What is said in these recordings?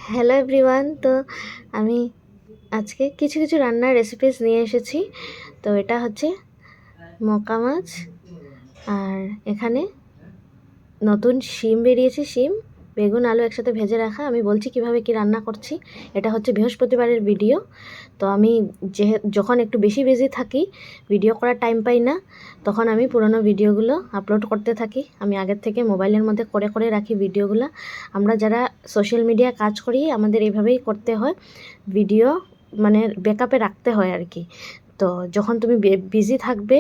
Hello everyone. তো আমি আজকে কিছু কিছু রান্নার রেসিপিস নিয়ে এসেছি। তো এটা হচ্ছে মকা মাছ, আর এখানে নতুন শিম বেরিয়েছে। শিম, বেগুন, আলু একসাথে ভেজে রাখা। আমি বলছি কিভাবে কি রান্না করছি। এটা হচ্ছে বৃহস্পতিবারের ভিডিও। তো আমি যখন একটু বেশি বিজি থাকি, ভিডিও করার টাইম পাই না, তখন আমি পুরনো ভিডিওগুলো আপলোড করতে থাকি। আমি আগের থেকে মোবাইলের মধ্যে করে করে রাখি ভিডিওগুলো। আমরা যারা সোশ্যাল মিডিয়া কাজ করি, আমাদের এইভাবেই করতে হয়, ভিডিও মানে ব্যাকআপে রাখতে হয় আর কি। তো যখন তুমি বিজি থাকবে,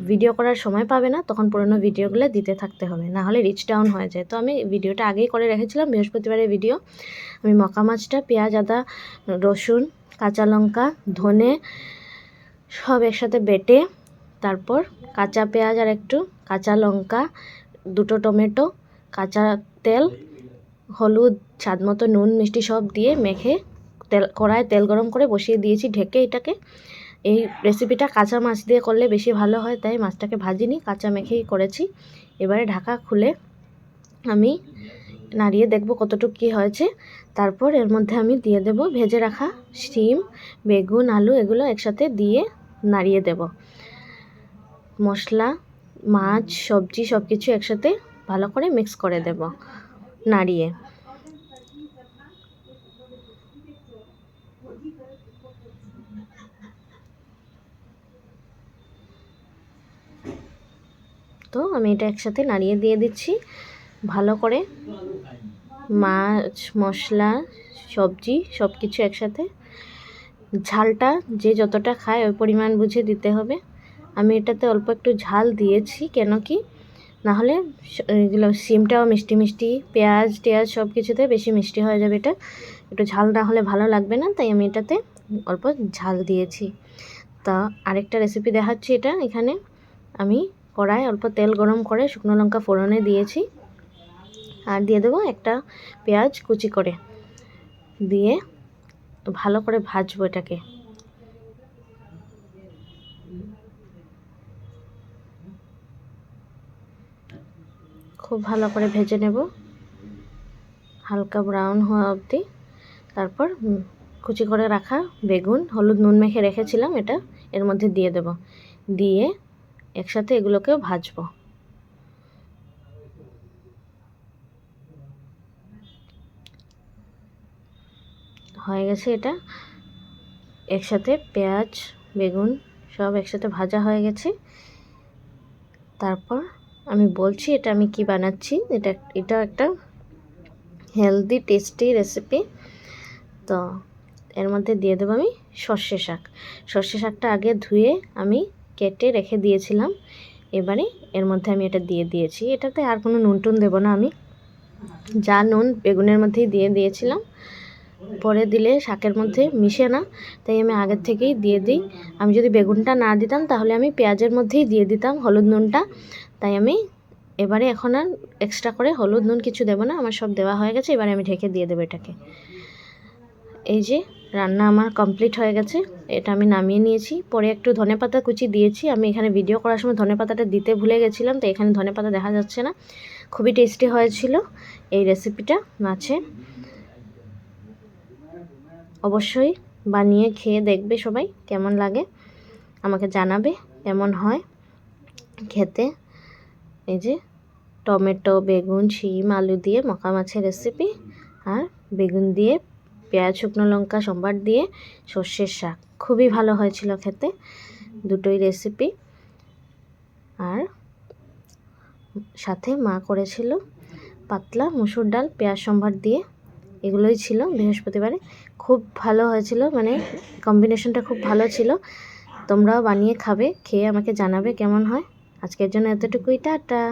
ভিডিও করার সময় পাবে না, তখন পুরোনো ভিডিওগুলো দিতে থাকতে হবে, না হলে রিচ ডাউন হয়ে যায়। তো আমি ভিডিওটা আগেই করে রেখেছিলাম, বৃহস্পতিবারের ভিডিও। আমি মকা মাছটা পেঁয়াজ, আদা, রসুন, কাঁচা লঙ্কা, ধনে সব একসাথে বেটে, তারপর কাঁচা পেঁয়াজ আর একটু কাঁচা লঙ্কা, দুটো টমেটো, কাঁচা তেল, হলুদ, স্বাদ মতো নুন, মিষ্টি সব দিয়ে মেখে কড়ায় তেল গরম করে বসিয়ে দিয়েছি ঢেকে। এটাকে, এই রেসিপিটা কাঁচা মাছ দিয়ে করলে বেশি ভালো হয়, তাই মাছটাকে ভাজিনি, কাঁচা মেখেই করেছি। এবারে ঢাকা খুলে আমি নাড়িয়ে দেখব কতটুকু কী হয়েছে। তারপর এর মধ্যে আমি দিয়ে দেব ভেজে রাখা শিম, বেগুন, আলু, এগুলো একসাথে দিয়ে নাড়িয়ে দেব। মশলা, মাছ, সবজি সব কিছু একসাথে ভালো করে মিক্স করে দেব নাড়িয়ে। তো আমি এটা একসাথে নাড়িয়ে দিয়ে দিচ্ছি ভালো করে। মাছ, মশলা, সবজি সব কিছু একসাথে। ঝালটা যে যতটা খায় ওই পরিমাণ বুঝে দিতে হবে। আমি এটাতে অল্প একটু ঝাল দিয়েছি, কেন কি নাহলে এগুলো সিমটাও মিষ্টি মিষ্টি, পেঁয়াজ টেয়াজ সব কিছুতে বেশি মিষ্টি হয়ে যাবে। এটা একটু ঝাল না হলে ভালো লাগবে না, তাই আমি এটাতে অল্প ঝাল দিয়েছি। তা আরেকটা রেসিপি দেখাচ্ছি। এটা এখানে আমি কড়ায় অল্প তেল গরম করে শুকনো লঙ্কা ফোড়নে দিয়েছি, আর দিয়ে দেবো একটা পেঁয়াজ কুচি করে, দিয়ে ভালো করে ভাজবো এটাকে। খুব ভালো করে ভেজে নেব হালকা ব্রাউন হওয়া অবধি। তারপর কুচি করে রাখা বেগুন, হলুদ নুন মেখে রেখেছিলাম, এটা এর মধ্যে দিয়ে দেব, দিয়ে একসাথে এগুলোকেও ভাজবো। হয়ে গেছে এটা একসাথে, পেঁয়াজ বেগুন সব একসাথে ভাজা হয়ে গেছে। তারপর আমি বলছি এটা আমি কি বানাচ্ছি। এটা একটা হেলদি টেস্টি রেসিপি। তো এর মধ্যে দিয়ে দেবো আমি সর্ষে শাক। সর্ষে শাকটা আগে ধুয়ে আমি কেটে রেখে দিয়েছিলাম। এবারে এর মধ্যে আমি এটা দিয়ে দিয়েছি। এটাতে আর কোনো নুন টুন দেবো না, আমি যা নুন বেগুনের মধ্যেই দিয়ে দিয়েছিলাম। পরে দিলে শাকের মধ্যে মিশে না, তাই আমি আগের থেকেই দিয়ে দিই। আমি যদি বেগুনটা না দিতাম তাহলে আমি পেঁয়াজের মধ্যেই দিয়ে দিতাম হলুদ নুনটা। তাই আমি এবারে এখন আর এক্সট্রা করে হলুদ নুন কিছু দেবো না, আমার সব দেওয়া হয়ে গেছে। এবারে আমি ঢেকে দিয়ে দেবো এটাকে। এই যে রান্না আমার কমপ্লিট হয়ে গেছে, এটা আমি নামিয়ে নিয়েছি। পরে একটু ধনেপাতা কুচি দিয়েছি। আমি এখানে ভিডিও করার সময় ধনেপাতাটা দিতে ভুলে গেছিলাম, তো এখানে ধনেপাতা দেখা যাচ্ছে না। খুবই টেস্টি হয়েছিল এই রেসিপিটা মাছে। অবশ্যই বানিয়ে খেয়ে দেখবে সবাই, কেমন লাগে আমাকে জানাবে কেমন হয় খেতে। এই যে টমেটো, বেগুন, শিম, আলু দিয়ে মকা মাছের রেসিপি, আর বেগুন দিয়ে পেঁয়াজ, শুকনো লঙ্কা সম্বার দিয়ে সর্ষের শাক, খুবই ভালো হয়েছিল খেতে দুটোই রেসিপি। আর সাথে মা করেছিল পাতলা মুসুর ডাল পেঁয়াজ সম্বার দিয়ে। এগুলোই ছিল বৃহস্পতিবারে, খুব ভালো হয়েছিল, মানে কম্বিনেশনটা খুব ভালো ছিল। তোমরাও বানিয়ে খাবে, খেয়ে আমাকে জানাবে কেমন হয়। আজকের জন্য এতটুকুই, টাটা।